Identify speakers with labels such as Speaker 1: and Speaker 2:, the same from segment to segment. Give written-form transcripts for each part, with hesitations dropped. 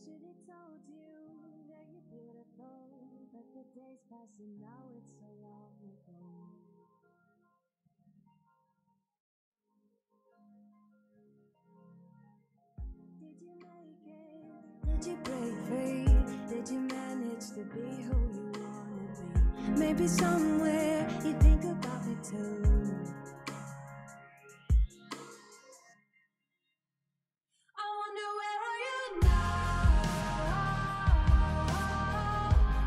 Speaker 1: Should have told you that you're beautiful, but the days pass and now it's so long ago. Did you make it? Did you break free? Did you manage to be who you wanna be? Maybe somewhere you think about me too. I wonder where are you now?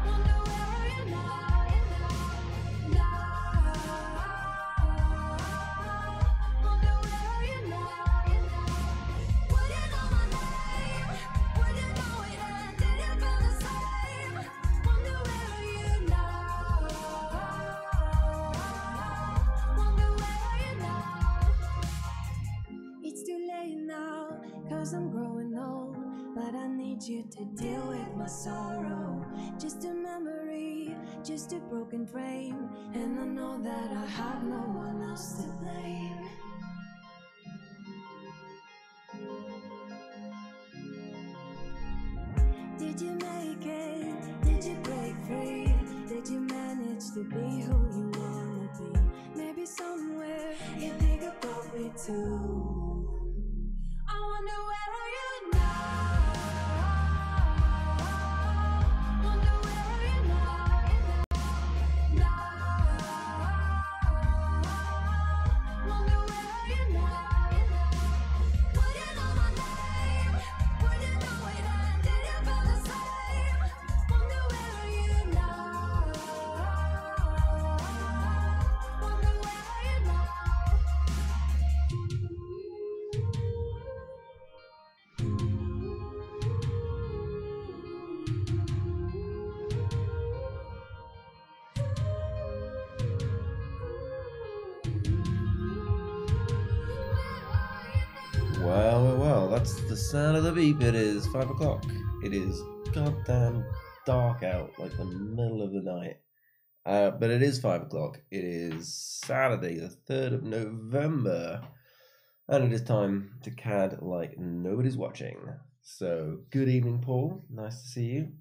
Speaker 1: Wonder where are you now? Wonder where are you now? Would you know my name? Would you know it? And did you feel the same? Wonder where are you now? Wonder where are you now? It's too late now, 'cause I'm growing old, but I need you to deal with my sorrow. Just a memory, just a broken frame, and I know that I have no one else to blame. Did you make it? Did you break free? Did you manage to be who you wanna be? Maybe somewhere you think about me too. I wonder where are you now? Wonder where are you now? Wonder where are you now? Would you know my name? Would you know it? And did you feel the same? Wonder where are you now? Wonder where are you now?
Speaker 2: Well, that's the sound of the beep. It is 5 o'clock. It is goddamn dark out, like the middle of the night. But it is 5 o'clock. It is Saturday, the 3rd of November. And it is time to CAD like nobody's watching. So, good evening, Paul. Nice to see you.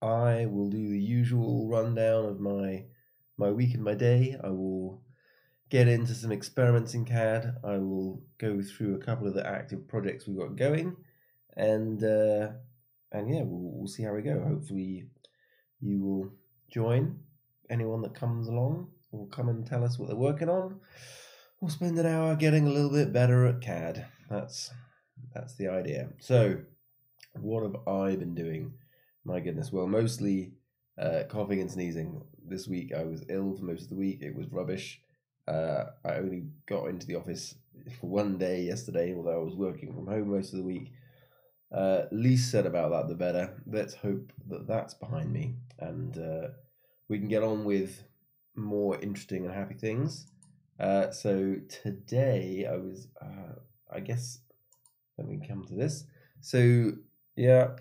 Speaker 2: I will do the usual rundown of my week and my day. I will get into some experiments in CAD. I will go through a couple of the active projects we've got going, and yeah, we'll see how we go. Hopefully, you will join. Anyone that comes along will come and tell us what they're working on. We'll spend an hour getting a little bit better at CAD. That's the idea. So, what have I been doing? My goodness, well, mostly coughing and sneezing. This week I was ill for most of the week. It was rubbish. I only got into the office for one day yesterday, although I was working from home most of the week. Least said about that, the better. Let's hope that that's behind me, and we can get on with more interesting and happy things. So today I was, I guess, let me come to this. So yeah,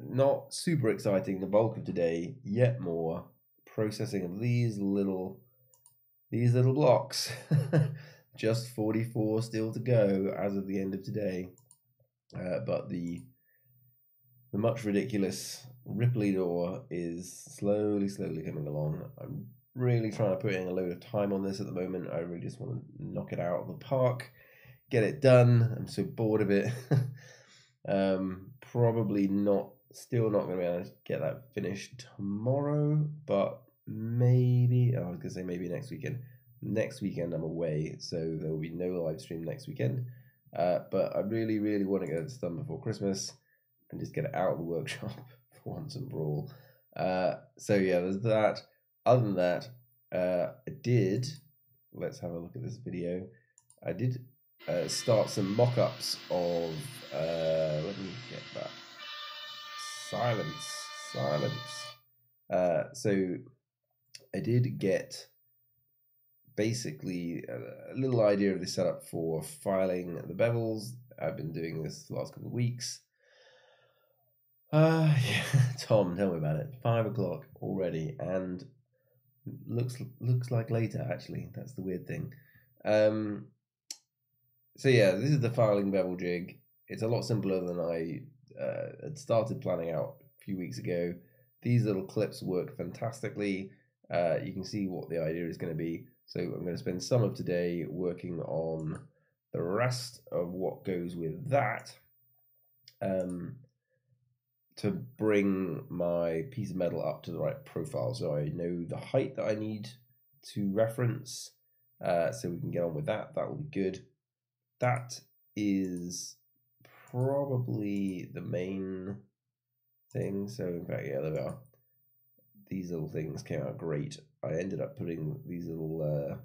Speaker 2: not super exciting. The bulk of today, yet more processing of these little blocks. Just 44 still to go as of the end of today. But the much ridiculous Ripley door is slowly coming along. I'm really trying to put in a load of time on this at the moment. I really just want to knock it out of the park, get it done. I'm so bored of it. Probably still not going to be able to get that finished tomorrow, but maybe, I was going to say maybe next weekend. Next weekend I'm away, so there will be no live stream next weekend. But I really want to get this done before Christmas and just get it out of the workshop for once and for all. So yeah, there's that. Other than that, let's have a look at this video. I did start some mock-ups of, let me get that. Silence. So I did get basically a little idea of the setup for filing the bevels. I've been doing this the last couple of weeks. Yeah, Tom, tell me about it. 5 o'clock already, and looks like later, actually. That's the weird thing. So yeah, this is the filing bevel jig. it's a lot simpler than I had started planning out a few weeks ago. These little clips work fantastically. You can see what the idea is going to be. So I'm going to spend some of today working on the rest of what goes with that to bring my piece of metal up to the right profile. So I know the height that I need to reference, so we can get on with that. That will be good. That is probably the main thing. So in fact, yeah, there we are. These little things came out great. I ended up putting these little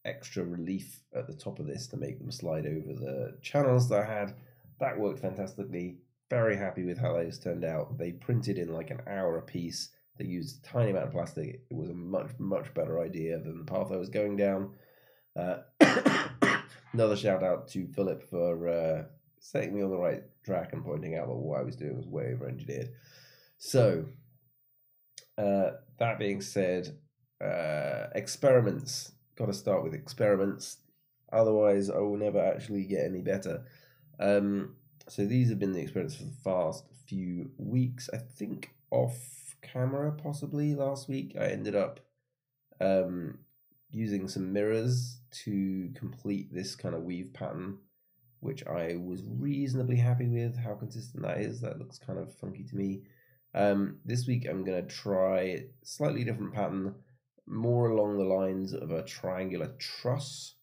Speaker 2: extra relief at the top of this to make them slide over the channels that I had. That worked fantastically. Very happy with how those turned out. They printed in like an hour a piece. They used a tiny amount of plastic. It was a much better idea than the path I was going down. Another shout out to Philip for setting me on the right track and pointing out that what I was doing was way over engineered. So that being said, experiments. Got to start with experiments. Otherwise, I will never actually get any better. So these have been the experiments for the past few weeks. I think off camera, possibly last week, I ended up using some mirrors to complete this kind of weave pattern, which I was reasonably happy with how consistent that is. That looks kind of funky to me. This week I'm going to try a slightly different pattern, more along the lines of a triangular truss,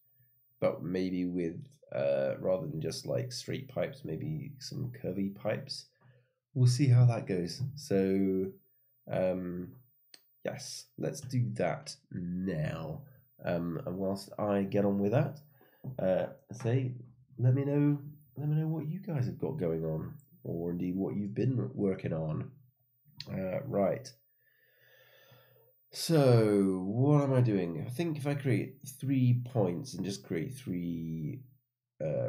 Speaker 2: but maybe with, rather than just like straight pipes, maybe some curvy pipes. We'll see how that goes. So, yes, let's do that now. And whilst I get on with that, let me know what you guys have got going on, or indeed what you've been working on. Right. So, what am I doing? I think if I create 3 points and just create 3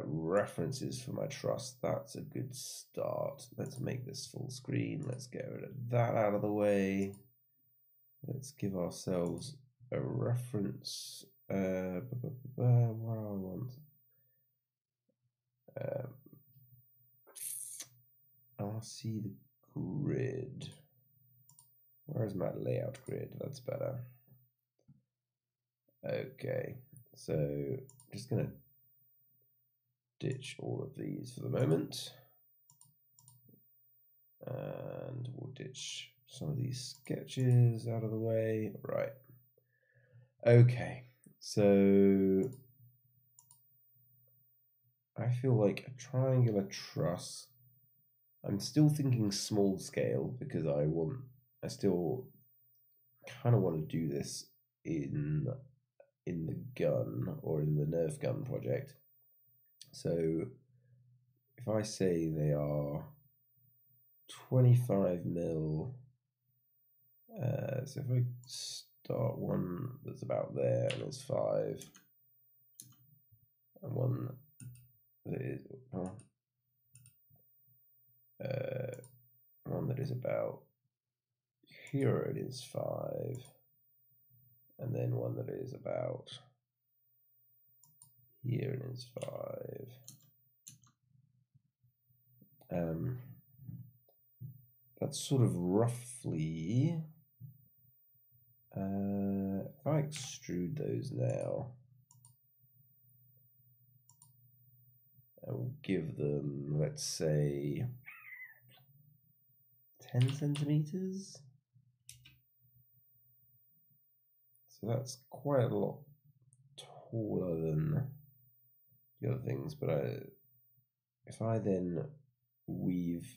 Speaker 2: references for my truss, that's a good start. Let's make this full screen. Let's get rid of that out of the way. Let's give ourselves a reference. Where I want. I want to see the grid. Where's my layout grid? That's better. Okay, so just gonna ditch all of these for the moment, and we'll ditch some of these sketches out of the way. Right. Okay, so I feel like a triangular truss. I'm still thinking small scale because I still kind of want to do this in the gun, or in the Nerf gun project. So if I say they are 25 mil, so if I start one that's about there and it's 5, and one that is one that is about here, it is 5, and then one that is about here, it is 5. That's sort of roughly, if I extrude those now, I will give them, let's say, 10 centimeters. So that's quite a lot taller than the other things, but if I then weave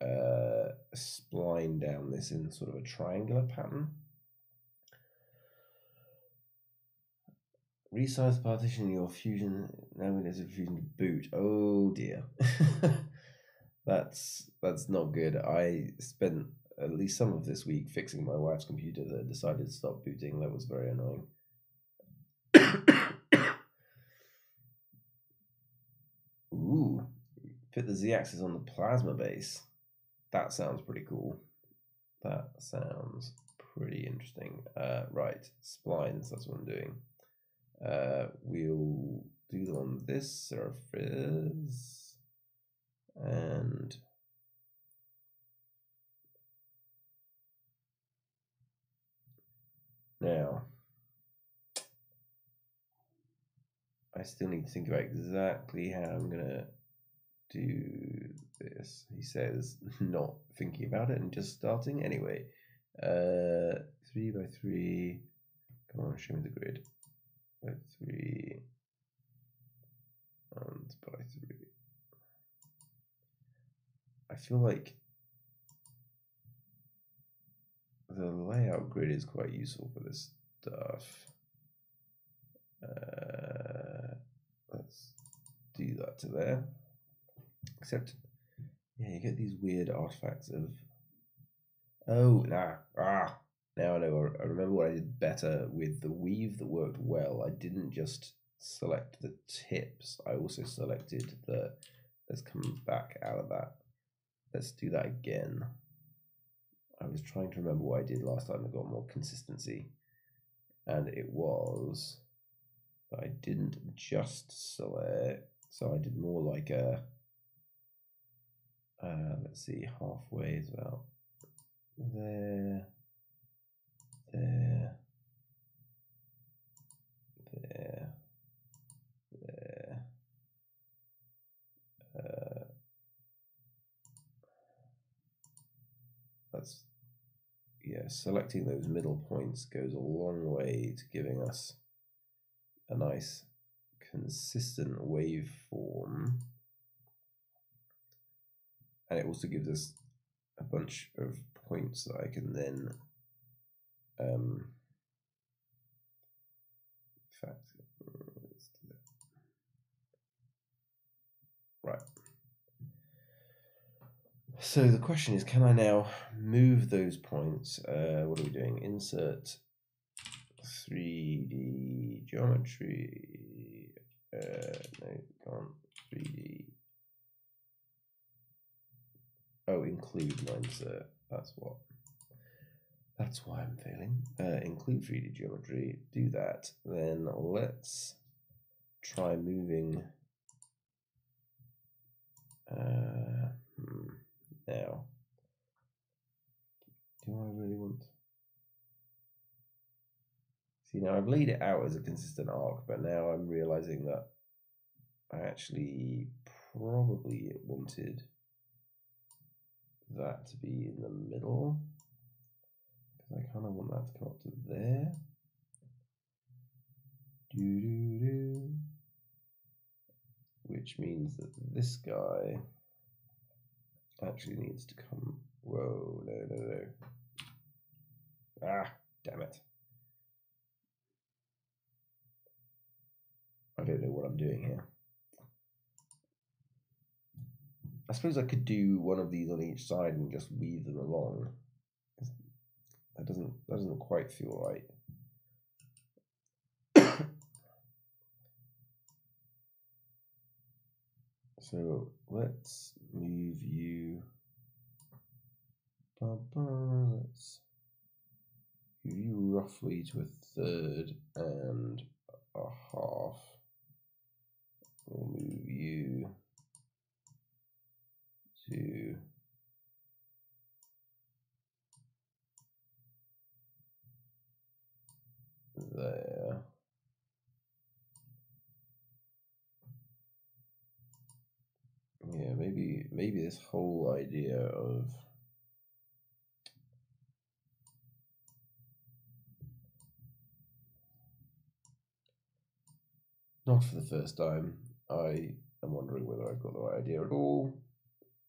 Speaker 2: a spline down this in sort of a triangular pattern, resize partition your fusion. Now there's a fusion to boot. Oh dear. That's not good. I spent at least some of this week fixing my wife's computer that decided to stop booting. That was very annoying. Ooh, fit the z-axis on the plasma base. That sounds pretty cool. That sounds pretty interesting. Right, splines, that's what I'm doing. We'll do them on this surface, and now I still need to think about exactly how I'm gonna do this. He says not thinking about it and just starting anyway. 3 by 3. Come on, show me the grid. By 3 and by 3. I feel like the layout grid is quite useful for this stuff. Let's do that to there. Except, yeah, you get these weird artifacts of. Oh, now I know. I remember what I did better with the weave that worked well. I didn't just select the tips. I also selected the. Let's come back out of that. Let's do that again. I was trying to remember what I did last time. I got more consistency, and it was that I didn't just select. So I did more like a. Let's see, halfway is about there, there, there, there. That's, yeah, selecting those middle points goes a long way to giving us a nice consistent waveform. And it also gives us a bunch of points that I can then, in fact, let's do that. Right. So the question is, can I now move those points? What are we doing? Insert 3D geometry. No, can't 3D. Oh, include my insert. That's why I'm failing. Include 3D geometry. Do that. Then let's try moving. Now, do I really want? See, now I've laid it out as a consistent arc, but now I'm realizing that I actually probably wanted that to be in the middle, because I kind of want that to come up to there. Which means that this guy actually needs to come. Whoa, no. Ah, damn it. I don't know what I'm doing here. I suppose I could do one of these on each side and just weave them along. That doesn't quite feel right. So let's move you. Let's move you roughly to a third and a half. We'll move you to there. Yeah, maybe this whole idea of not for the first time, I am wondering whether I've got the right idea at all.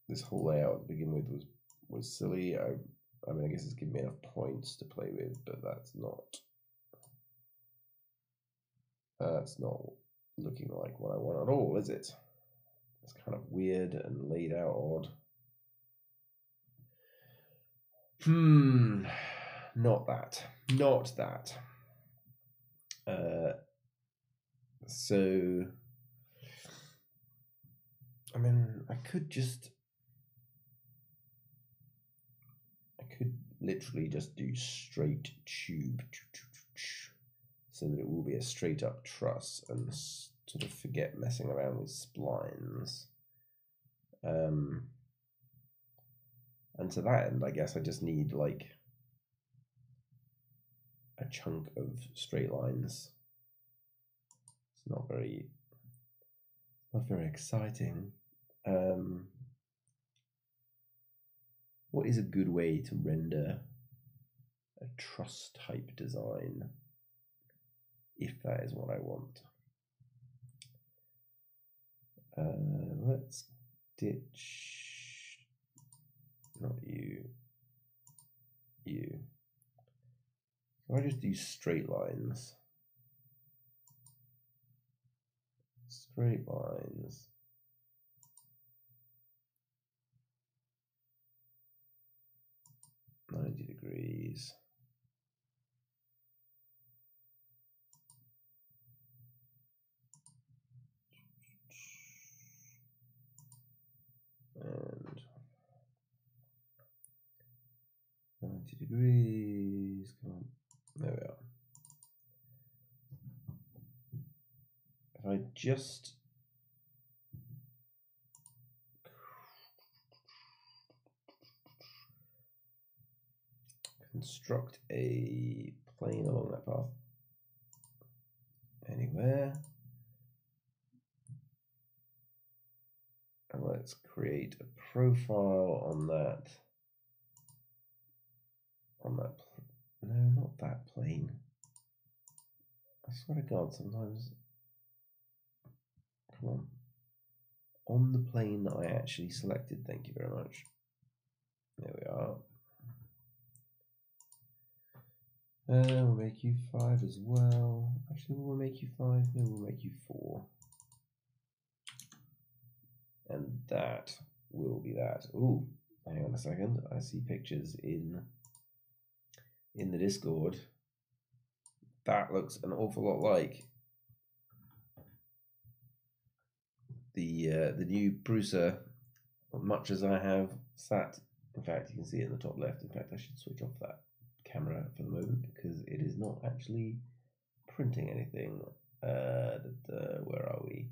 Speaker 2: This whole layout to begin with was silly. I mean, I guess it's given me enough points to play with, but that's not looking like what I want at all, is it? It's kind of weird and laid out odd. Not that. So, I mean, I could literally just do straight tube so that it will be a straight up truss and sort of forget messing around with splines. And to that end, I guess I just need like a chunk of straight lines. It's not very exciting. What is a good way to render a truss type design, if that is what I want? Let's ditch, not you. So I just do straight lines. Straight lines. $90 degrees. And 90 degrees. Come on. There we are. If I just construct a plane along that path anywhere, and let's create a profile on that. No, not that plane. I swear to God, sometimes. Come on. On the plane that I actually selected, thank you very much. There we are. We'll make you 5 as well. Actually, we'll make you 5. Maybe we'll make you 4. And that will be that. Ooh, hang on a second. I see pictures in the Discord. That looks an awful lot like the new Prusa, much as I have sat. In fact, you can see it in the top left. In fact, I should switch off that camera for the moment because it is not actually printing anything. Where are we?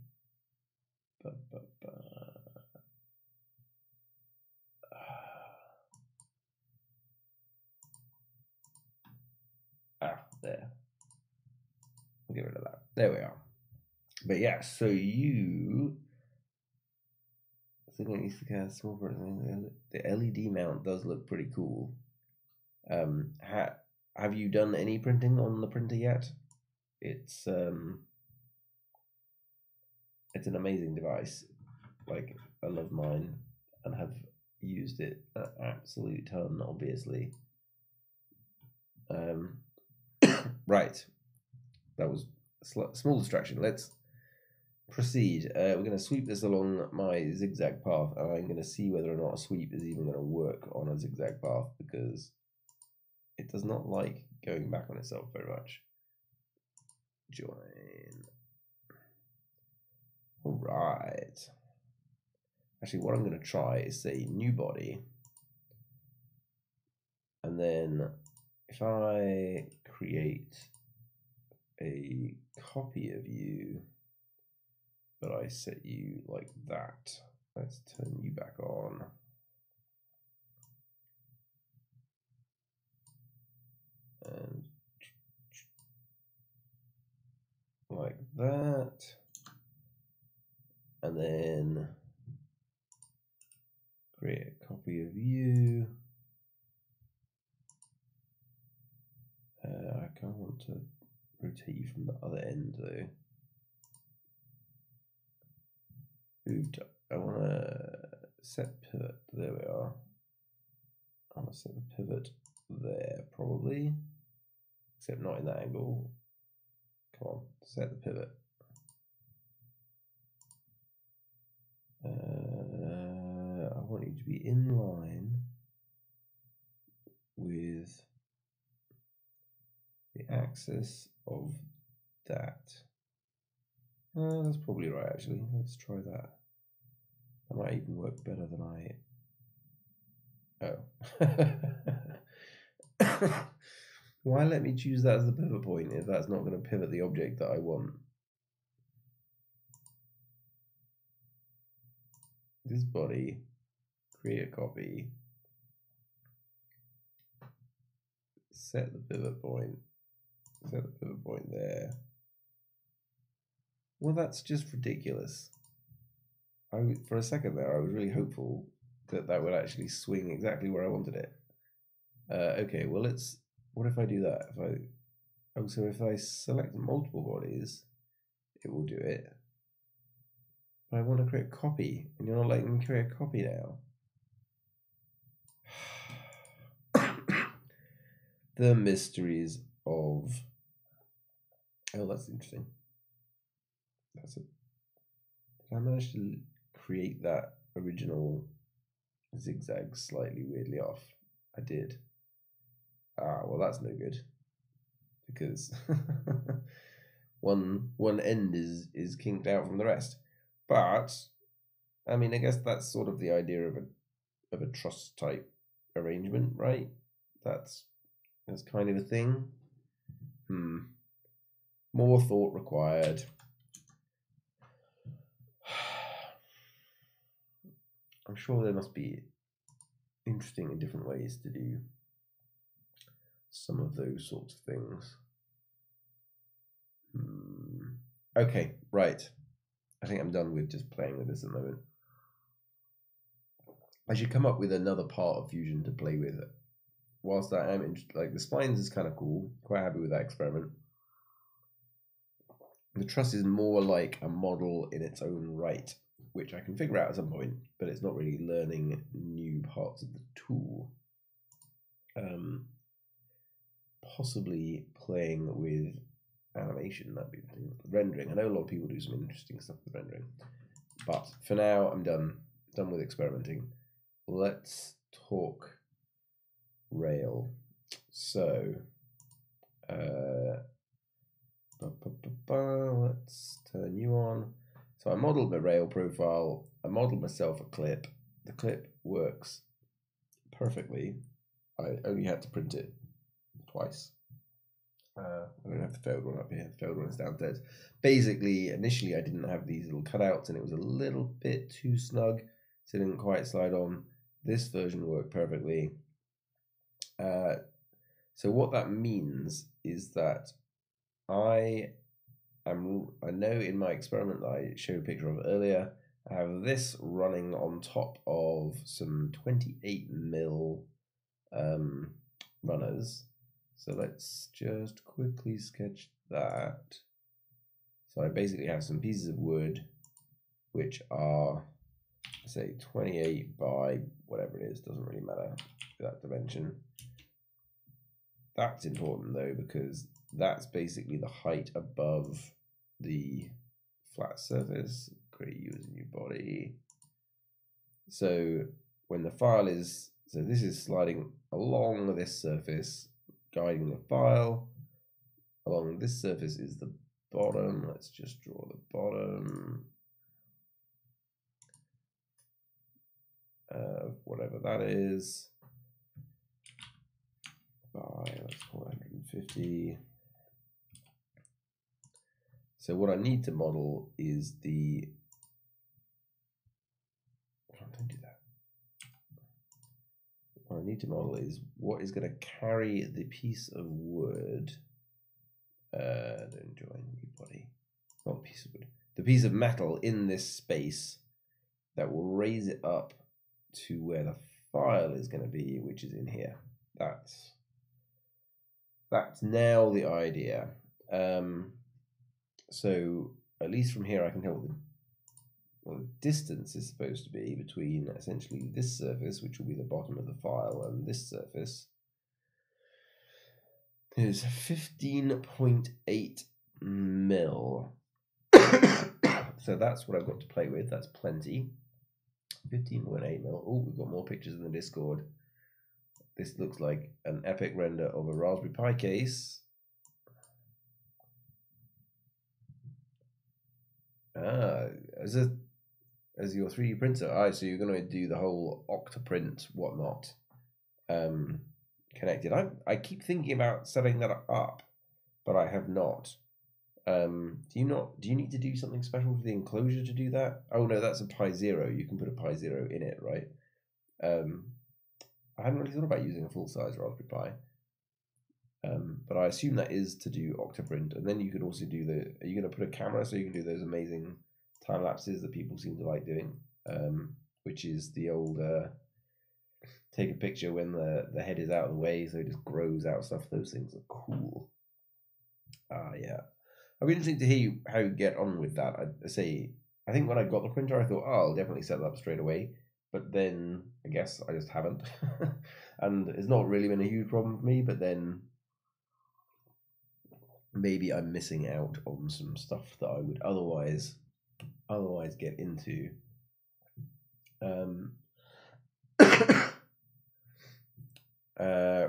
Speaker 2: There. We'll get rid of that. There we are. But yeah, so you. The LED mount does look pretty cool. Have you done any printing on the printer yet? It's an amazing device. Like, I love mine and have used it an absolute ton, obviously. Right, that was a small distraction. Let's proceed. We're going to sweep this along my zigzag path, and I'm going to see whether or not a sweep is even going to work on a zigzag path, because it does not like going back on itself very much. Join. All right. Actually, what I'm going to try is say new body, and then if I create a copy of you, but I set you like that, let's turn you back on. And like that, and then create a copy of you. I kind of want to rotate you from the other end though. Moved. I want to set pivot. There we are. I want to set the pivot there probably, except not in that angle. Come on, set the pivot. I want you to be in line with the axis of that. That's probably right, actually. Let's try that. That might even work better than Oh. Why let me choose that as the pivot point if that's not going to pivot the object that I want? this body, create a copy, set the pivot point there. Well, that's just ridiculous. For a second there, I was really hopeful that that would actually swing exactly where I wanted it. Okay, well, what if I do that? If I select multiple bodies, it will do it. But I want to create a copy, and you're not letting me create a copy now. The mysteries of... Oh, that's interesting. Did I manage to create that original zigzag slightly weirdly off? I did. Ah, well, that's no good, because one end is kinked out from the rest. But I mean, I guess that's sort of the idea of a truss type arrangement, right? That's kind of a thing. More thought required. I'm sure there must be interesting and different ways to do some of those sorts of things. Okay, right. I think I'm done with just playing with this at the moment. I should come up with another part of Fusion to play with. Whilst I am interested, like the splines is kind of cool. Quite happy with that experiment. The truss is more like a model in its own right, which I can figure out at some point, but it's not really learning new parts of the tool. Possibly playing with animation, that'd be the thing. Rendering. I know a lot of people do some interesting stuff with rendering. But for now, I'm done with experimenting. Let's talk rail. So, let's turn you on. So I modeled my rail profile. I modeled myself a clip. The clip works perfectly. I only had to print it twice. I don't have the failed one up here. The failed one is downstairs. Basically, initially I didn't have these little cutouts and it was a little bit too snug, so it didn't quite slide on. This version worked perfectly. So what that means is that I know in my experiment that I showed a picture of earlier, I have this running on top of some 28mm runners. So let's just quickly sketch that. So I basically have some pieces of wood which are, say, 28 by whatever it is, doesn't really matter that dimension. That's important though, because that's basically the height above the flat surface. Create you as a new body. So when the file is, so this is sliding along this surface, guiding the file. Along this surface is the bottom. Let's just draw the bottom. Whatever that is. Let's call it 150. So what I need to model is the, don't do that. What I need to model is what is going to carry the piece of wood. Don't join new body. Not piece of wood. The piece of metal in this space that will raise it up to where the file is going to be, which is in here. That's now the idea. So at least from here I can tell what the distance is supposed to be between essentially this surface, which will be the bottom of the file, and this surface is 15.8 mil. So that's what I've got to play with. That's plenty. 15.8 mil. Oh, we've got more pictures in the Discord. This looks like an epic render of a Raspberry Pi case. As your 3D printer. So you're going to do the whole Octoprint whatnot connected. I keep thinking about setting that up, but I have not. Do you need to do something special for the enclosure to do that? Oh no, that's a Pi Zero. You can put a Pi Zero in it, right? I hadn't really thought about using a full-size Raspberry Pi. But I assume that is to do Octoprint, and then you could also do the. Are you going to put a camera so you can do those amazing time lapses that people seem to like doing? Which is the old take a picture when the head is out of the way, so it just grows out stuff. Those things are cool. Yeah. I'd be interested to hear how you get on with that. I think when I got the printer, I thought, oh, I'll definitely set that up straight away. But then I guess I just haven't, and it's not really been a huge problem for me. But then maybe I'm missing out on some stuff that I would otherwise get into.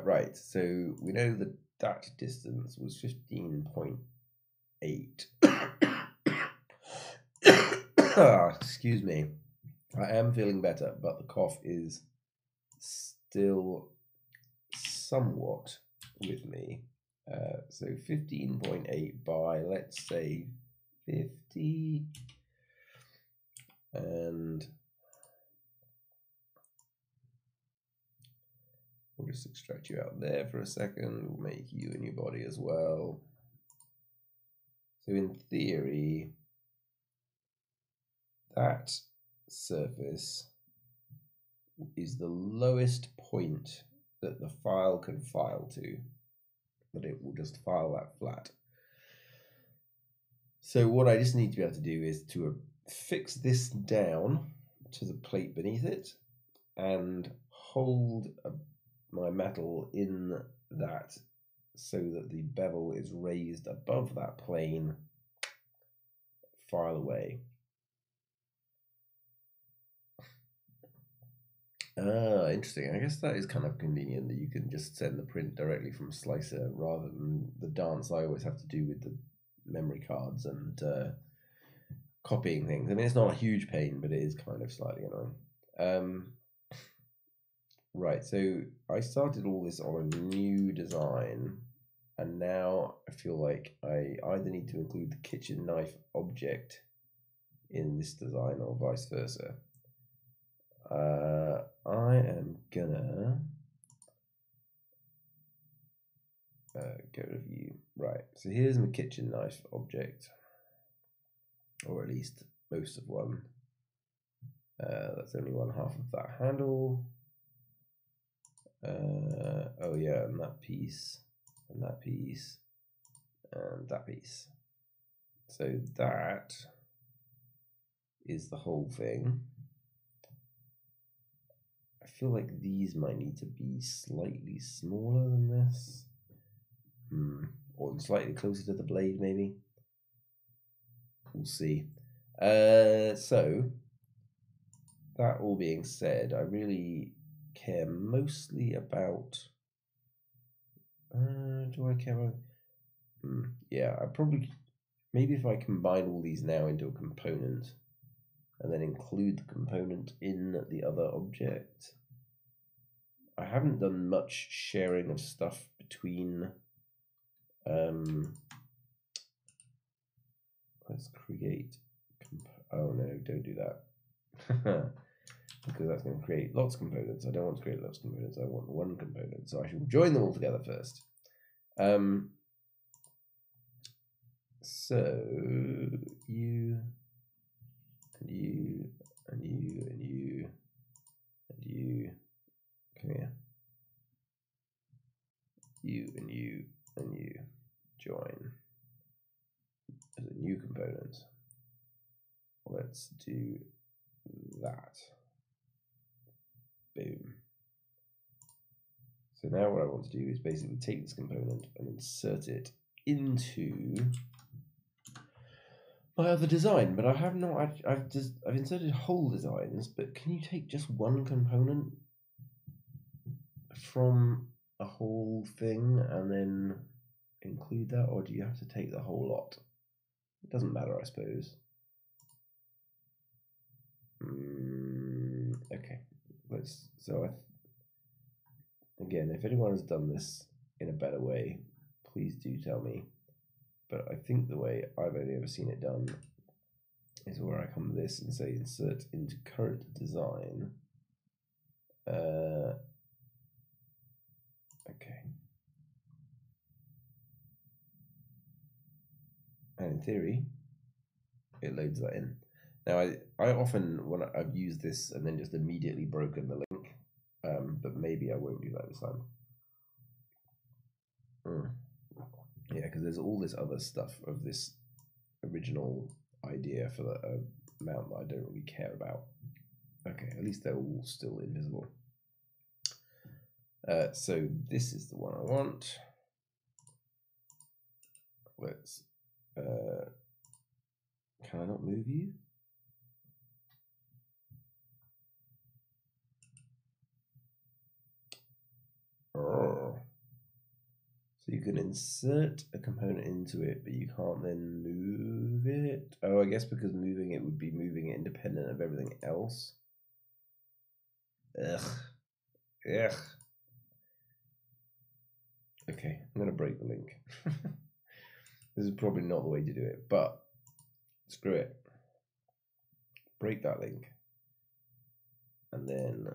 Speaker 2: Right, so we know that distance was 15.8. Excuse me. I am feeling better, but the cough is still somewhat with me. So 15.8 by, let's say, 50. And we'll just extract you out there for a second. We'll make you a new body as well. So in theory, that surface is the lowest point that the file can file to, but it will just file that flat. So what I just need to be able to do is to fix this down to the plate beneath it and hold my metal in that so that the bevel is raised above that plane, file away. Interesting. I guess that is kind of convenient that you can just send the print directly from Slicer rather than the dance I always have to do with the memory cards and copying things. I mean, it's not a huge pain, but it is kind of slightly annoying. Right, so I started all this on a new design, and now I feel like I either need to include the kitchen knife object in this design or vice versa. I am gonna go review. Right, so here's my kitchen knife object, or at least most of one. That's only one half of that handle. Oh yeah, and that piece, and that piece, and that piece. So that is the whole thing. I feel like these might need to be slightly smaller than this. Or slightly closer to the blade, maybe. We'll see. So, that all being said, I really care mostly about... do I care about... yeah, I probably... Maybe if I combine all these now into a component, and then include the component in the other object. I haven't done much sharing of stuff between... let's create... Oh no, don't do that. Because that's going to create lots of components. I don't want to create lots of components. I want one component. So I shall join them all together first. So you and you and you and you and you come here. You and you and you join as a new component. Let's do that. Boom. So now what I want to do is basically take this component and insert it into my other design, but I have not. I've inserted whole designs, but can you take just one component from a whole thing and then include that, or do you have to take the whole lot? It doesn't matter, I suppose. Okay, let's. So again, if anyone has done this in a better way, please do tell me. but I think the way I've only ever seen it done is where I come to this and say insert into current design. Okay. And in theory, it loads that in. Now, I often, when I've used this and then just immediately broken the link, but maybe I won't do that this time. Yeah, because there's all this other stuff of this original idea for the amount that I don't really care about. Okay, at least they're all still invisible. So this is the one I want. Let's. Can I not move you? Oh. So you can insert a component into it, but you can't then move it. Oh, I guess because moving it would be moving it independent of everything else. Ugh. Ugh. Okay, I'm going to break the link. This is probably not the way to do it, but screw it. Break that link. And then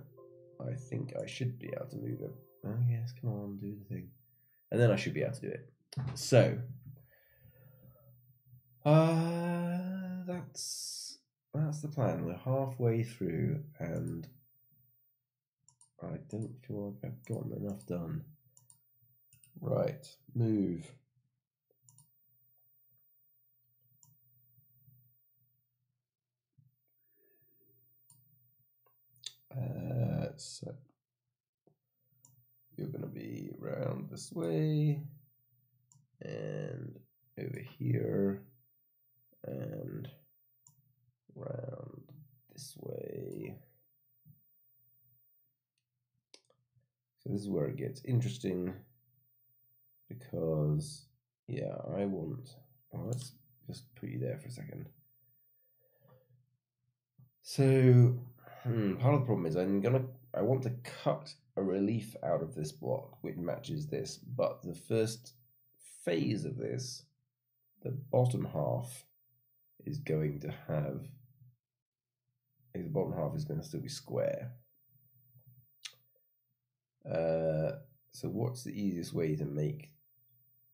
Speaker 2: I think I should be able to move it. Oh, yes, come on, do the thing. And then I should be able to do it. So, that's the plan. We're halfway through, and I don't feel like I've gotten enough done. Right, move. So you're going to be around this way, and over here, and round this way. So this is where it gets interesting, because yeah, I want, well, let's just put you there for a second. So part of the problem is I want to cut a relief out of this block which matches this, but the first phase of this, the bottom half is going to have, the bottom half is going to still be square. So what's the easiest way to make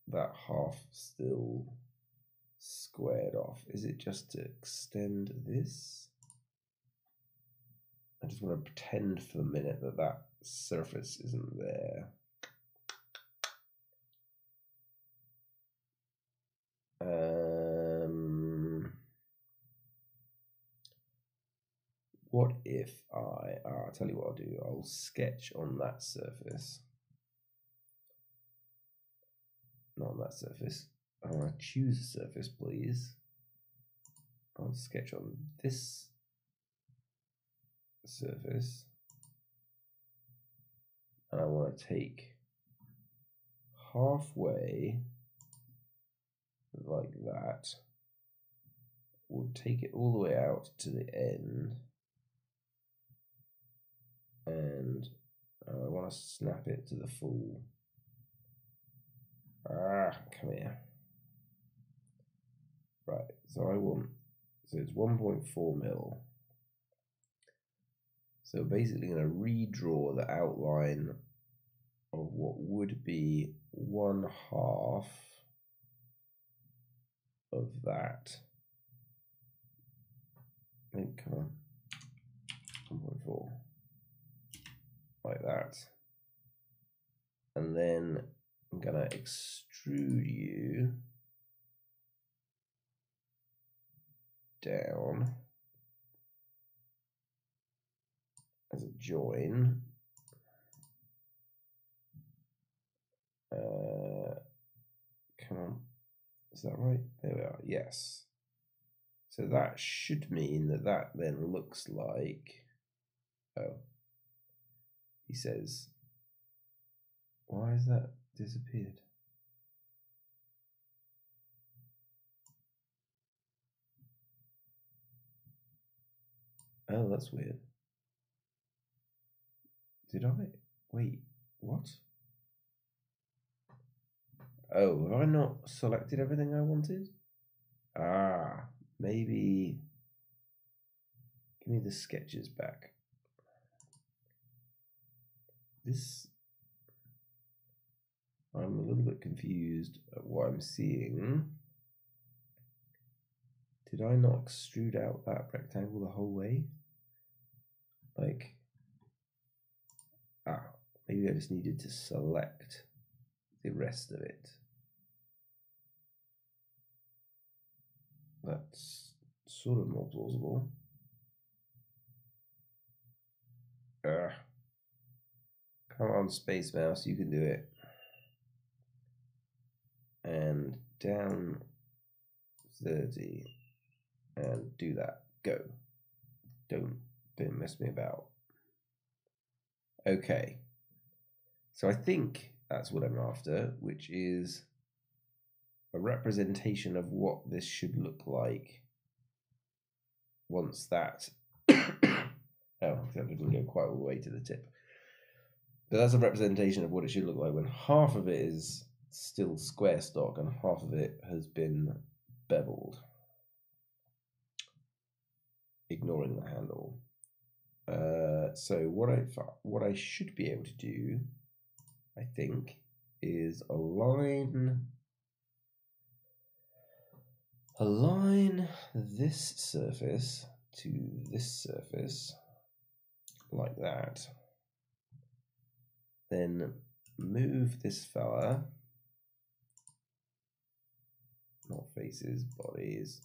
Speaker 2: that half still squared off? Is it just to extend this? I just want to pretend for a minute that that surface isn't there. What if I'll tell you what I'll do. I'll sketch on that surface. Not on that surface. I want to choose a surface, please. I'll sketch on this surface, and I want to take halfway like that. We'll take it all the way out to the end, and I want to snap it to the full. Come here. Right, so it's 1.4 mil. So basically going to redraw the outline of what would be 1/2 of that. Come on, 1.4, like that. And then I'm going to extrude you down as a join. Come on, is that right? There we are, yes. So that should mean that that then looks like, oh, he says, why has that disappeared? Oh, that's weird. Did I? Wait, what? Oh, have I not selected everything I wanted? Ah, maybe. Give me the sketches back. This. I'm a little bit confused at what I'm seeing. Did I not extrude out that rectangle the whole way? Like. Ah, maybe I just needed to select the rest of it. That's sort of more plausible. Come on, Space Mouse, you can do it. And down 30 and do that. Go. Don't mess me about. Okay. So I think that's what I'm after, which is a representation of what this should look like once that oh, that didn't go quite all the way to the tip. But that's a representation of what it should look like when half of it is still square stock and half of it has been beveled. Ignoring the handle. So what I should be able to do, I think, is align this surface to this surface like that. Then move this fella, not faces, bodies.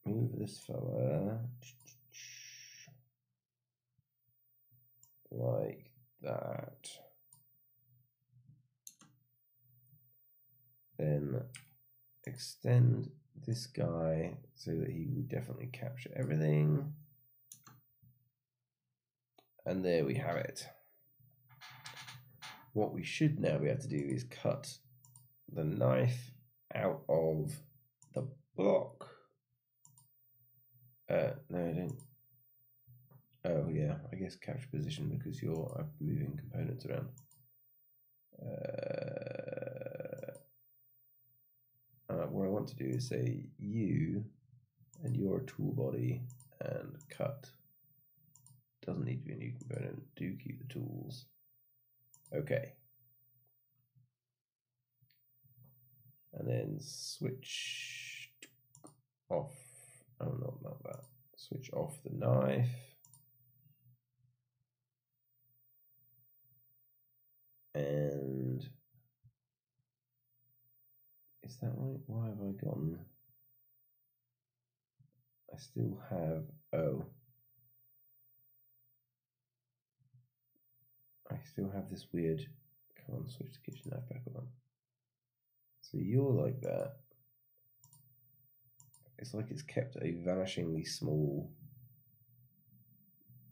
Speaker 2: Move this fella like that. Then extend this guy so that he will definitely capture everything. And there we have it. What we should now be able to do is cut the knife out of the block. No, I don't. Oh yeah, I guess capture position because you're moving components around. What I want to do is say you and you're a tool body and cut. Doesn't need to be a new component. Do keep the tools. Okay. And then switch off. Oh, not that. Switch off the knife. And is that right? Why have I gotten? I still have. Oh. I still have this weird. Come on, switch the kitchen knife back on. So you're like that. It's like it's kept a vanishingly small.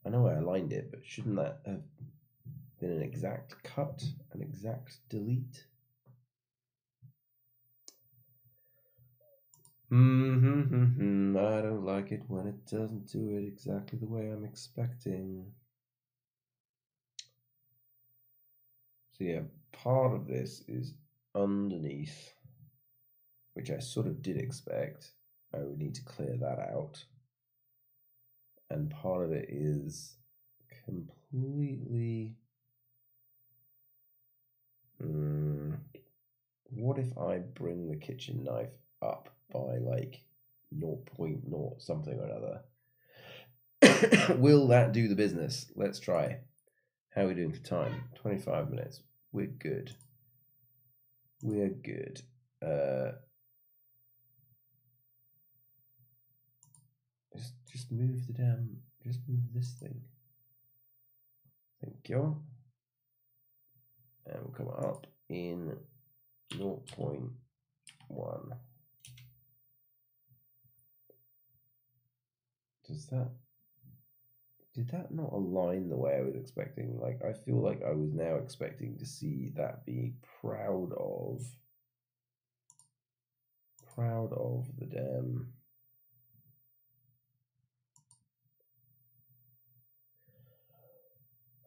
Speaker 2: I know I aligned it, but shouldn't that have been an exact cut, an exact delete? I don't like it when it doesn't do it exactly the way I'm expecting. So yeah, part of this is underneath, which I sort of did expect. I would need to clear that out. And part of it is completely... what if I bring the kitchen knife up by like 0.0 something or another? Will that do the business? Let's try. How are we doing for time? 25 minutes. We're good. We're good. Just move the damn. Just move this thing. Thank you. And we'll come up in 0.1. Did that not align the way I was expecting? Like, I feel like I was now expecting to see that be proud of the damn.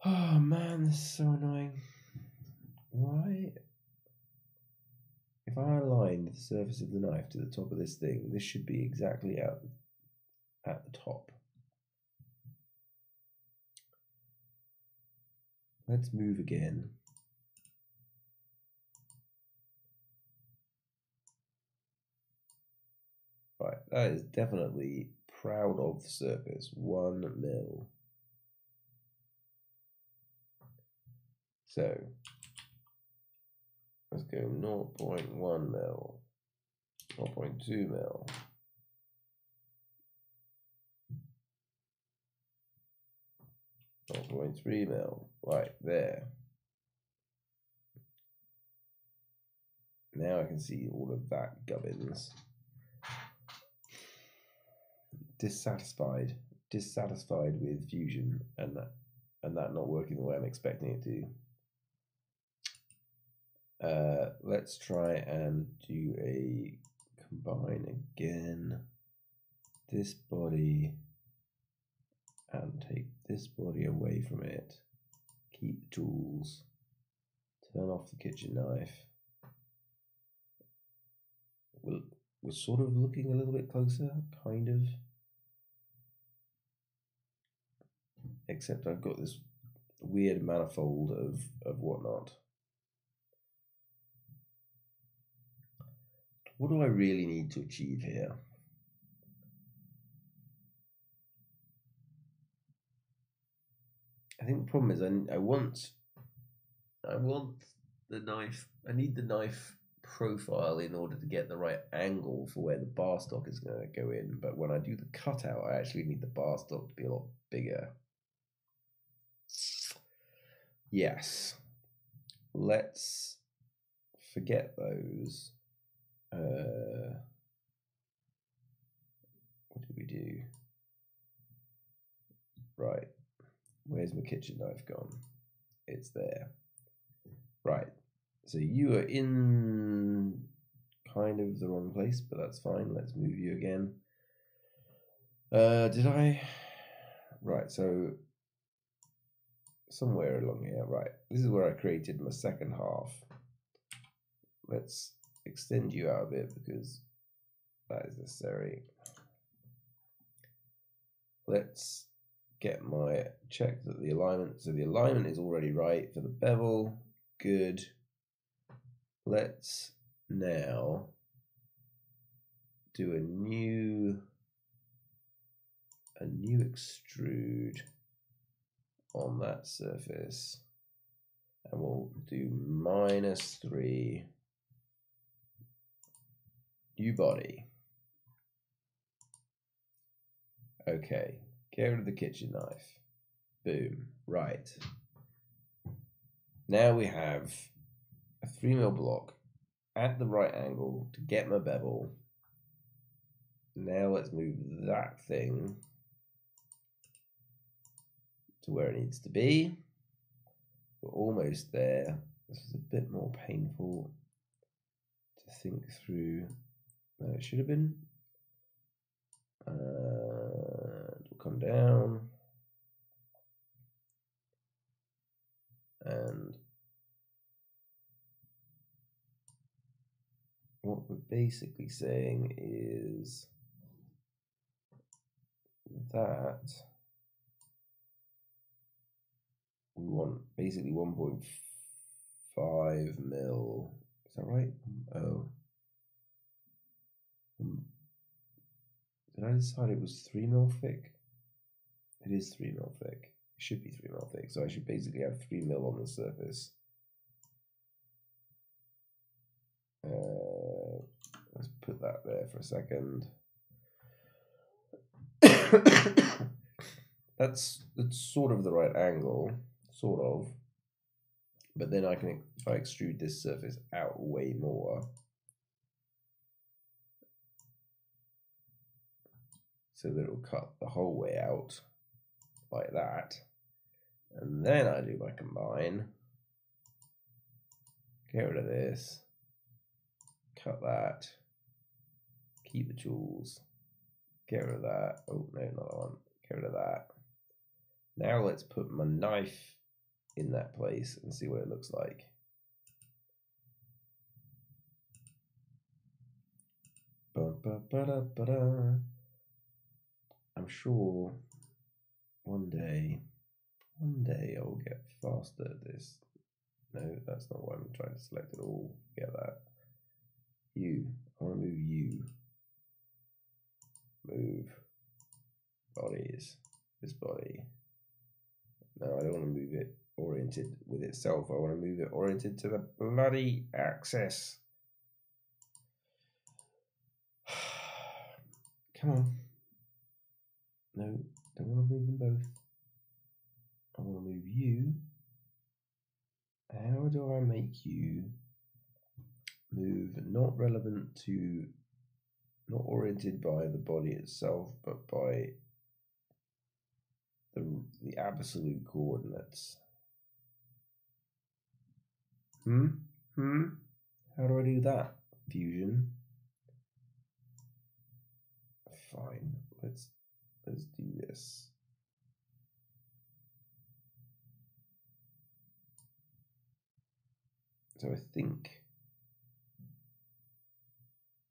Speaker 2: Oh man, this is so annoying. Why? If I align the surface of the knife to the top of this thing, this should be exactly at the top. Let's move again. Right, that is definitely proud of the surface. 1 mil. So let's go 0.1 mil, 0.2 mil. 0.3 mil, right there. Now I can see all of that gubbins. Dissatisfied with Fusion and that not working the way I'm expecting it to. Let's try and do a combine again. This body and take this body away from it. Keep the tools. Turn off the kitchen knife. We're sort of looking a little bit closer, kind of. Except I've got this weird manifold of whatnot. What do I really need to achieve here? I think the problem is I want the knife. I need the knife profile in order to get the right angle for where the bar stock is going to go in. But when I do the cutout, I actually need the bar stock to be a lot bigger. Yes. Let's forget those. What did we do? Right. Where's my kitchen knife gone? It's there. Right. So you are in kind of the wrong place, but that's fine. Let's move you again. Did I? Right, so somewhere along here, right. This is where I created my second half. Let's extend you out a bit because that is necessary. Let's get my check that the alignment. So the alignment is already right for the bevel. Good. Let's now do a new extrude on that surface, and we'll do -3 new body. Okay, get rid of the kitchen knife. Boom. Right. Now we have a 3 mil block at the right angle to get my bevel. Now let's move that thing to where it needs to be. We're almost there. This is a bit more painful to think through than it should have been. We'll come down and what we're basically saying is that we want basically 1.5 mil. Is that right? Oh. Did I decide it was 3 mil thick? It is 3 mil thick. It should be 3 mil thick. So I should basically have 3 mil on the surface. Let's put that there for a second. That's sort of the right angle, sort of. But then if I extrude this surface out way more, so that it'll cut the whole way out like that, and then I do my combine, get rid of this, cut that, keep the tools, get rid of that. Oh no, another one. Get rid of that. Now let's put my knife in that place and see what it looks like. I'm sure one day I'll get faster at this. No, that's not what I'm trying to select at all. Get that. You. I want to move you. Move. Bodies. This body. No, I don't want to move it oriented with itself. I want to move it oriented to the bloody axis. Come on. No, don't want to move them both. I want to move you. How do I make you move not relevant to, not oriented by the body itself, but by the absolute coordinates? How do I do that? Fusion. Fine. Let's do this. So I think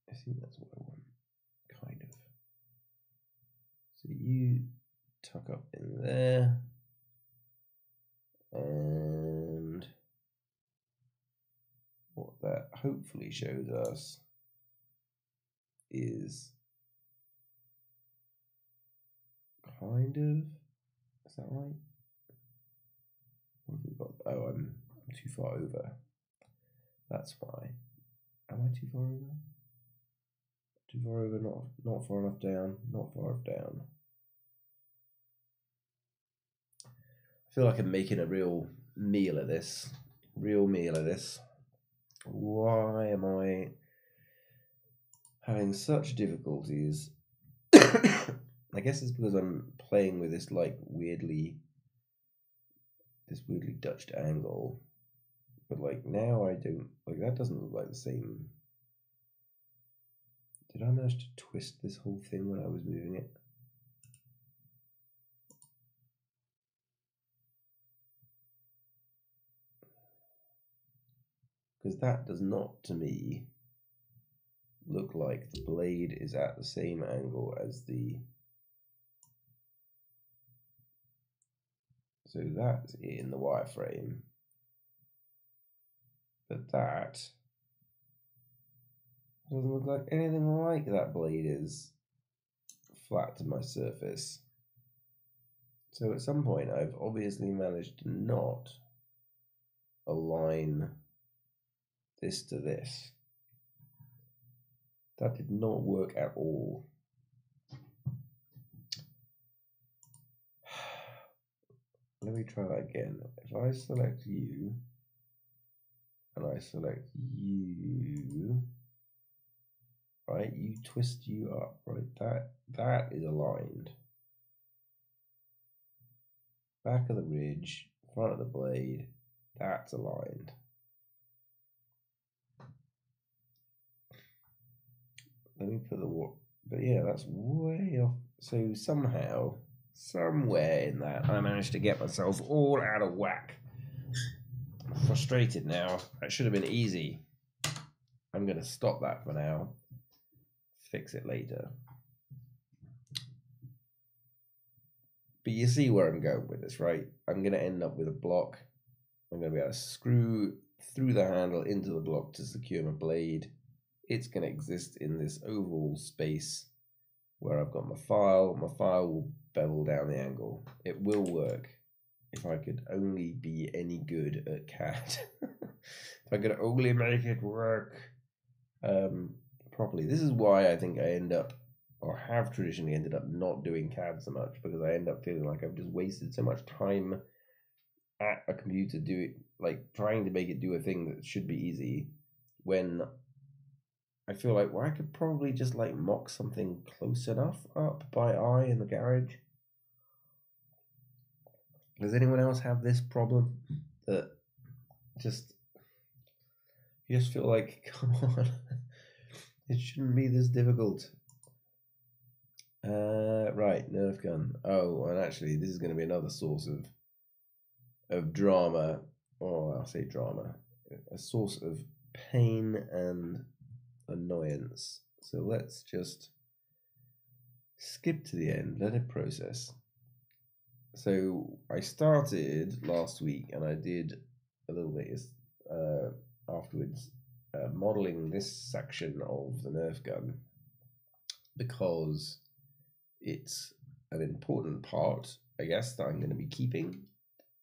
Speaker 2: that's what I want, kind of. So you tuck up in there, and what that hopefully shows us is kind of, is that right? What have we got? Oh, I'm too far over. That's why. Am I too far over? Too far over, not far enough down, not far enough down. I feel like I'm making a real meal of this. Why am I having such difficulties? I guess it's because I'm playing with this weirdly Dutched angle. But now I don't, that doesn't look like the same. Did I manage to twist this whole thing when I was moving it? Because that does not, to me, look like the blade is at the same angle as the... So that's in the wireframe. But that doesn't look like anything like that blade is flat to my surface. So at some point I've obviously managed to not align this to this. That did not work at all. Let me try that again. If I select you, and I select you, right, you twist you up, right, that is aligned. Back of the ridge, front of the blade, that's aligned. Let me put the, but yeah, that's way off. So somehow, somewhere in that, I managed to get myself all out of whack. I'm frustrated now. That should have been easy. I'm going to stop that for now. Fix it later. But you see where I'm going with this, right? I'm going to end up with a block. I'm going to be able to screw through the handle into the block to secure my blade. It's going to exist in this oval space where I've got my file. My file will bevel down the angle. It will work if I could only be any good at CAD. If I could only make it work properly. This is why I think I end up, or have traditionally ended up, not doing CAD so much, because I end up feeling like I've just wasted so much time at a computer trying to make it do a thing that should be easy, when I feel like, well, I could probably just mock something close enough up by eye in the garage. Does anyone else have this problem? That you just feel like, come on, it shouldn't be this difficult. Right, Nerf gun. Oh, and actually, this is going to be another source of drama. Oh, I'll say drama. A source of pain and annoyance So let's just skip to the end, let it process. So I started last week and I did a little bit afterwards modeling this section of the Nerf gun because it's an important part, I guess, that I'm going to be keeping.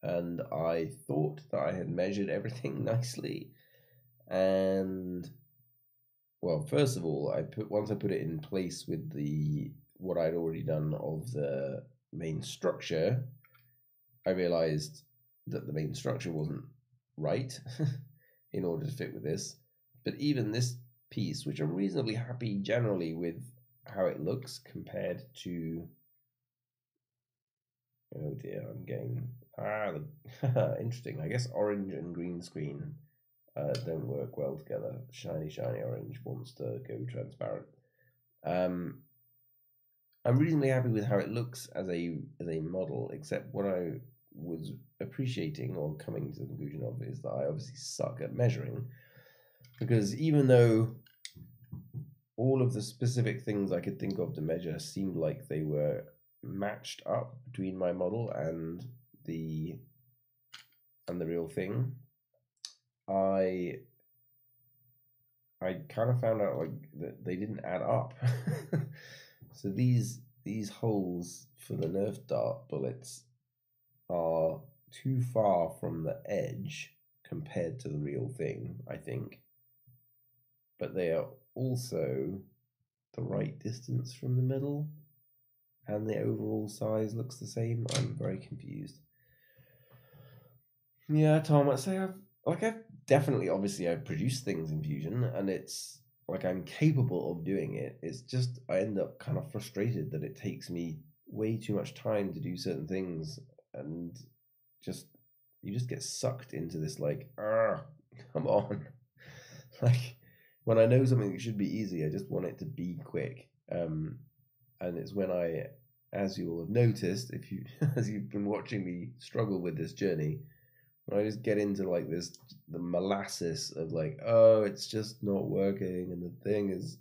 Speaker 2: And I thought that I had measured everything nicely. And well, first of all, once I put it in place with what I'd already done of the main structure, I realized that the main structure wasn't right in order to fit with this. But even this piece, which I'm reasonably happy generally with how it looks compared to, oh dear, I'm getting interesting. I guess orange and green screen don't work well together. Shiny orange wants to go transparent. I'm reasonably happy with how it looks as a model, except what I was appreciating or coming to the conclusion of is that I obviously suck at measuring, because even though all of the specific things I could think of to measure seemed like they were matched up between my model and the real thing, I kind of found out like that they didn't add up. So these holes for the Nerf dart bullets are too far from the edge compared to the real thing, I think. But they are also the right distance from the middle, and the overall size looks the same. I'm very confused. Yeah, Tom, I'd say I've definitely, obviously, I've produced things in Fusion, and it's like I'm capable of doing it. It's just I end up kind of frustrated that it takes me way too much time to do certain things, and you just get sucked into this like, come on. Like when I know something that should be easy, I just want it to be quick. And it's when as you will have noticed, if you as you've been watching me struggle with this journey, when I just get into like the molasses of like, oh, it's just not working, and the thing is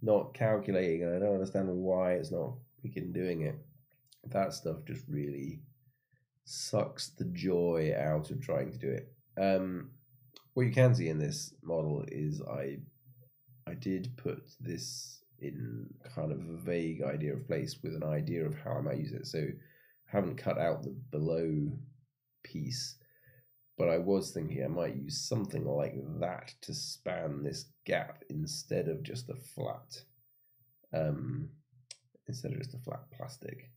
Speaker 2: not calculating, and I don't understand why it's not freaking doing it. That stuff just really sucks the joy out of trying to do it. What you can see in this model is I did put this in kind of a vague idea of place with an idea of how I might use it. So I haven't cut out the below piece, but I was thinking I might use something like that to span this gap instead of just a flat plastic.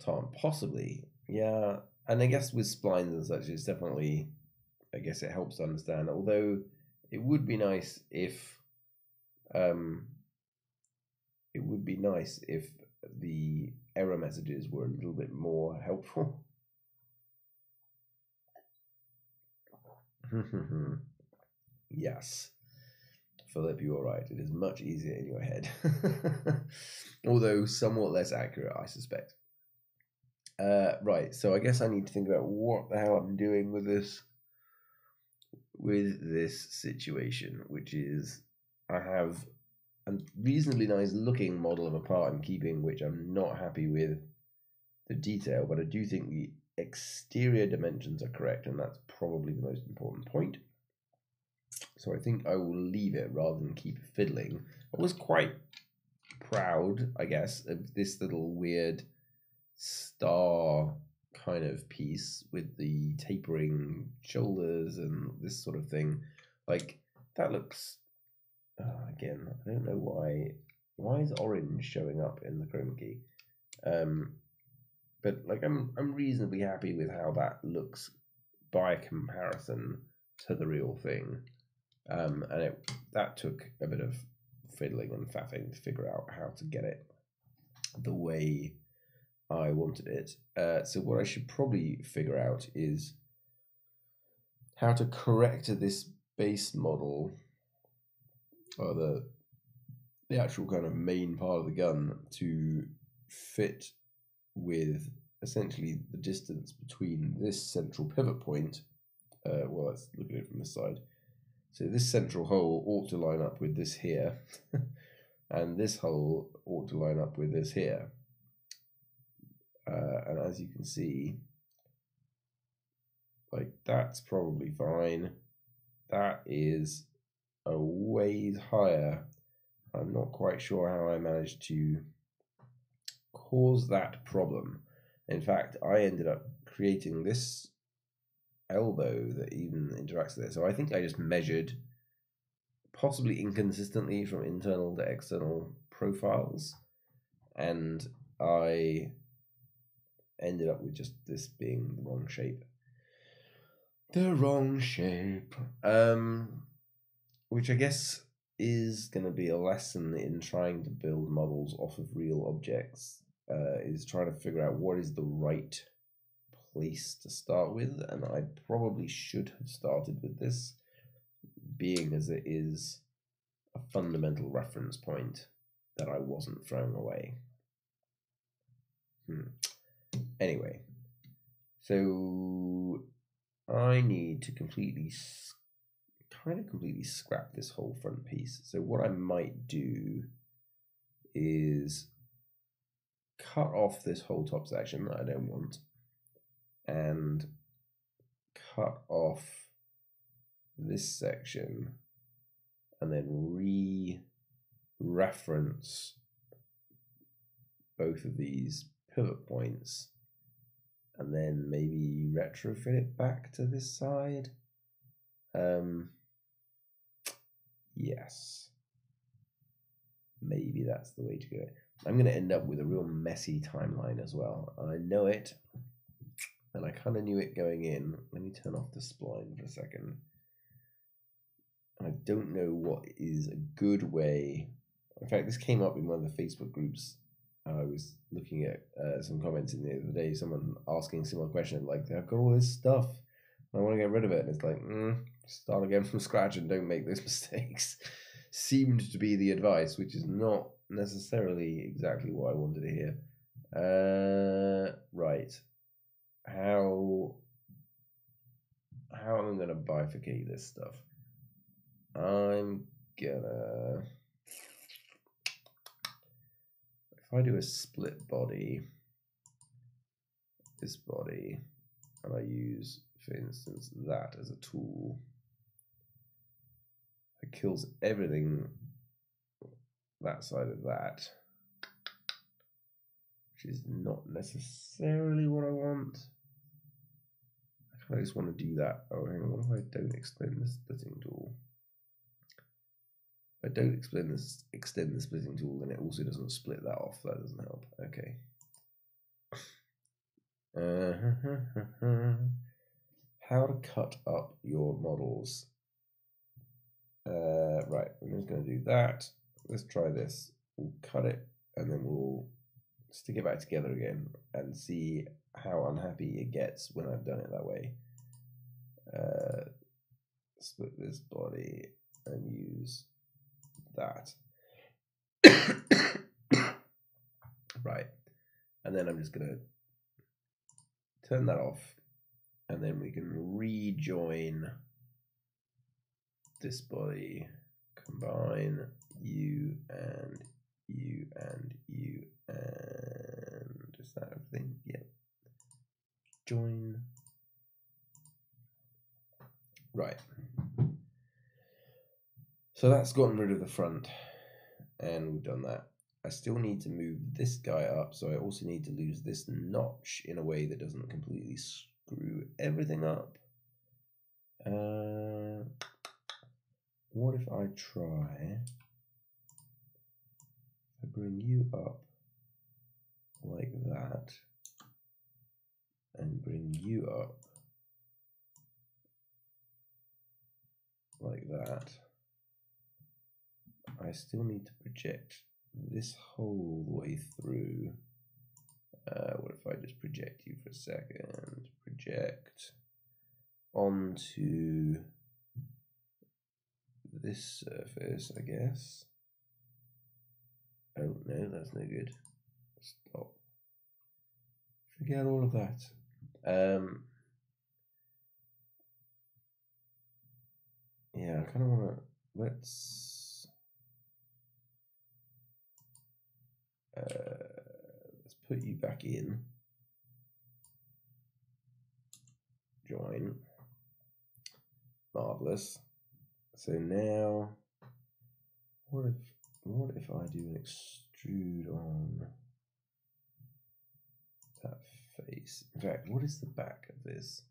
Speaker 2: Tom, possibly, yeah. And I guess with splines and such, it's definitely, I guess it helps to understand. Although it would be nice if, the error messages were a little bit more helpful. Yes, Philip, you are right. It is much easier in your head, although somewhat less accurate, I suspect. Right, so I guess I need to think about what the hell I'm doing with this situation, which is I have a reasonably nice looking model of a part I'm keeping, which I'm not happy with the detail, but I do think the exterior dimensions are correct, and that's probably the most important point. So I think I will leave it rather than keep fiddling. I was quite proud, I guess, of this little weird star kind of piece with the tapering shoulders and this sort of thing. Like that looks again, I don't know why is orange showing up in the chroma key. But like I'm reasonably happy with how that looks by comparison to the real thing. And that took a bit of fiddling and faffing to figure out how to get it the way I wanted it. So what I should probably figure out is how to correct this base model, or the actual kind of main part of the gun, to fit with essentially the distance between this central pivot point. Well, let's look at it from this side. So this central hole ought to line up with this here, and this hole ought to line up with this here. And as you can see, like that's probably fine. That is a ways higher. I'm not quite sure how I managed to cause that problem. In fact, I ended up creating this elbow that even interacts with it. So I think I just measured, possibly inconsistently, from internal to external profiles, and I ended up with just this being the wrong shape. The wrong shape. Which I guess is going to be a lesson in trying to build models off of real objects, is trying to figure out what is the right place to start with, and I probably should have started with this, being as it is a fundamental reference point that I wasn't throwing away. Anyway, so I need to completely scrap this whole front piece. So what I might do is cut off this whole top section that I don't want, and cut off this section, and then re-reference both of these pivot points, and then maybe retrofit it back to this side. Yes, maybe that's the way to go. I'm going to end up with a real messy timeline as well. I know it, and I kind of knew it going in. Let me turn off the spline for a second. I don't know what is a good way. In fact, this came up in one of the Facebook groups. I was looking at some comments in the other day, someone asking a similar question, like, I've got all this stuff, I want to get rid of it. And it's like, start again from scratch and don't make those mistakes. Seemed to be the advice, which is not necessarily exactly what I wanted to hear. Right. How am I going to bifurcate this stuff? I'm gonna... If I do a split body, this body, and I use, for instance, that as a tool, it kills everything that side of that, which is not necessarily what I want. I kind of just want to do that. Oh, hang on, what if I don't extend the splitting tool? If I don't extend the splitting tool, then it also doesn't split that off. That doesn't help. Okay. How to cut up your models. Right, I'm just going to do that. Let's try this. We'll cut it, and then we'll stick it back together again and see how unhappy it gets when I've done it that way. Split this body and use that. Right, and then I'm just going to turn that off, and then we can rejoin this body, combine you and you and you, and is that everything? Yep. Join. Right. So that's gotten rid of the front, and we've done that. I still need to move this guy up, so I also need to lose this notch in a way that doesn't completely screw everything up. What if I try, I bring you up like that, and bring you up like that. I still need to project this whole way through. What if I just project you for a second? Project onto this surface, I guess. Oh no, that's no good. Stop. Forget all of that. Yeah, I kind of want to. Let's put you back in. Join. Marvelous. So now, what if I do an extrude on that face? In fact, what is the back of this?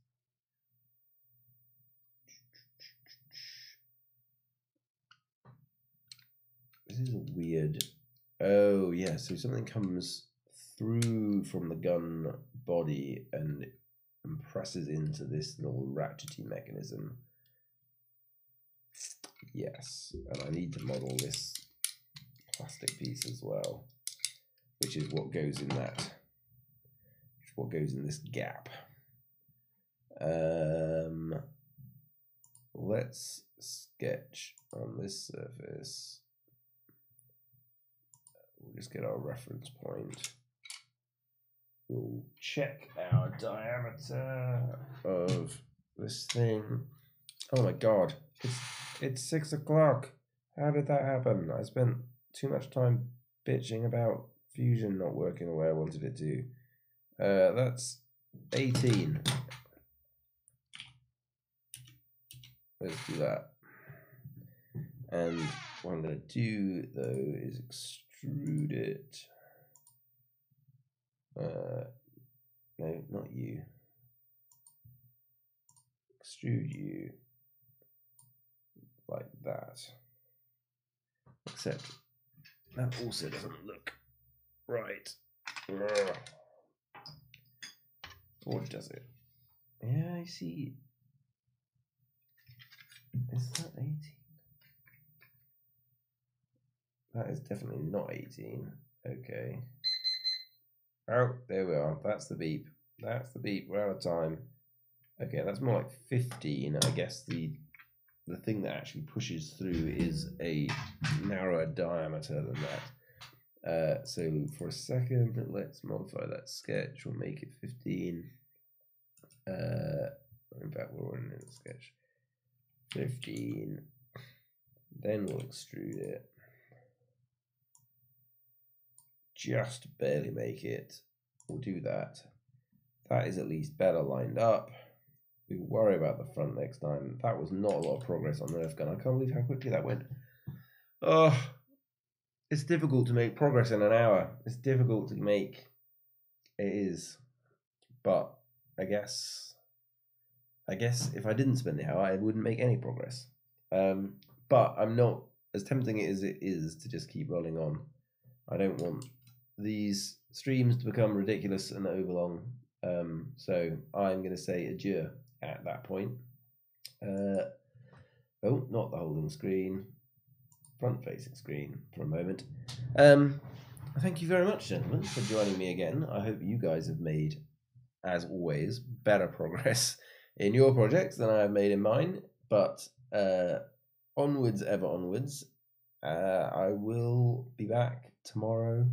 Speaker 2: This is a weird. Oh yeah, so something comes through from the gun body and presses into this little ratchety mechanism. Yes, and I need to model this plastic piece as well, which is what goes in that, which is what goes in this gap. Let's sketch on this surface. We'll just get our reference point. We'll check our diameter of this thing. Oh my god, it's 6 o'clock. How did that happen? I spent too much time bitching about Fusion not working the way I wanted it to. That's 18. Let's do that. And what I'm going to do though is extrude it. No, not you. Extrude you like that. Except that also doesn't look right. Ugh. Or does it? Yeah, I see. Is that 18? That is definitely not 18. Okay. Oh, there we are. That's the beep. That's the beep. We're out of time. Okay, that's more like 15. I guess the thing that actually pushes through is a narrower diameter than that. So for a second, let's modify that sketch. We'll make it 15. In fact, we're in the sketch. 15. Then we'll extrude it. Just barely make it. We'll do that. That is at least better lined up. We'll worry about the front next time. That was not a lot of progress on Nerf gun. I can't believe how quickly that went. Oh, it's difficult to make progress in an hour. It's difficult to make. It is. But I guess if I didn't spend the hour, I wouldn't make any progress. But I'm not, as tempting as it is to just keep rolling on. I don't want these streams to become ridiculous and overlong. So I'm going to say adieu at that point. Oh, not the holding screen, front facing screen for a moment. Thank you very much, gentlemen, for joining me again. I hope you guys have made, as always, better progress in your projects than I have made in mine. But onwards, ever onwards. I will be back tomorrow,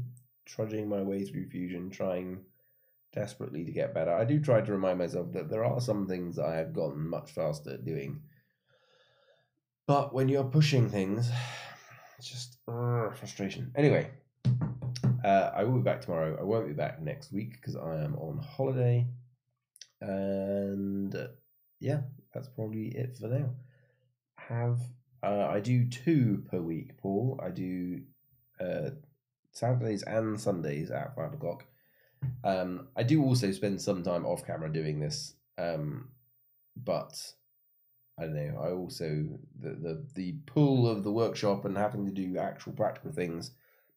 Speaker 2: trudging my way through Fusion, trying desperately to get better. I do try to remind myself that there are some things I have gotten much faster at doing. But when you're pushing things, it's just frustration. Anyway, I will be back tomorrow. I won't be back next week because I am on holiday. And yeah, that's probably it for now. I do 2 per week, Paul. I do Saturdays and Sundays at 5 o'clock. I do also spend some time off camera doing this, but I don't know. I also the pull of the workshop and having to do actual practical things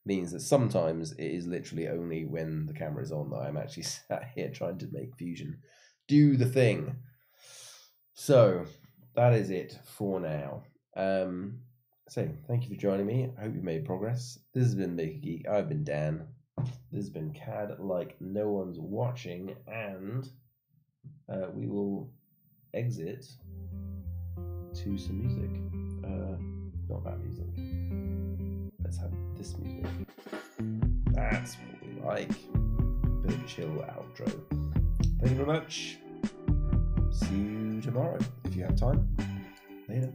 Speaker 2: means that sometimes it is literally only when the camera is on that I'm actually sat here trying to make Fusion do the thing. So that is it for now. So thank you for joining me. I hope you made progress. This has been Make a Geek. I've been Dan. This has been CAD like no one's watching, and we will exit to some music. Not that music. Let's have this music. That's what we like, bit of a chill outro. Thank you very much. See you tomorrow if you have time. Later.